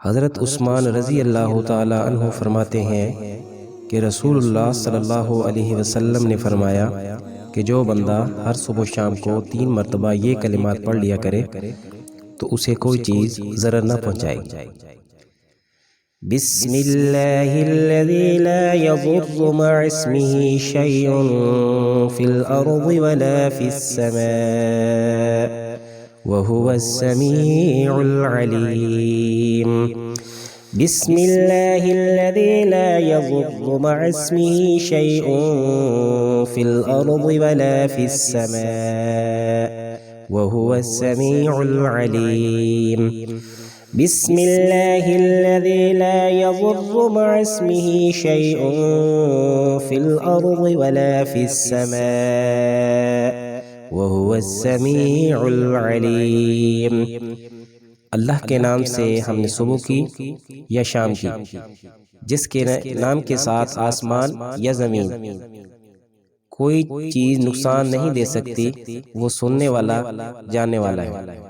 हज़रत उस्मान रज़ी अल्लाह ताला अन्हु फरमाते हैं कि रसूलुल्लाह सल्लल्लाहु अलैहि वसल्लम ने फरमाया कि जो बंदा हर सुबह शाम को 3 मरतबा ये कलिमात पढ़ लिया करे तो उसे कोई चीज़ ज़रर न पहुँचाएगी। बिस्मिल्लाहिल्लज़ी ला यज़ुर्रु मअ इस्मिही शैउन फ़िल अर्ज़ि वला फ़िस समा व हुवस्समीउल अलीम। बिस्मिल्लाहिल्लज़ी ला यज़ुर्रु मअ इस्मिही शैउन फ़िल अर्ज़ि वला फ़िस समा व हुवस्समीउल अलीम। बिस्मिल्लाहिल्लज़ी ला यज़ुर्रु मअ इस्मिही शैउन फ़िल अर्ज़ि वला फ़िस समा व हुवस्समीउल अलीम। अल्लाह के नाम से हमने सुबह की या शाम की, जिसके नाम के साथ आसमान या ज़मीन कोई चीज़ नुकसान नहीं दे सकती, वो सुनने वाला जानने वाला है।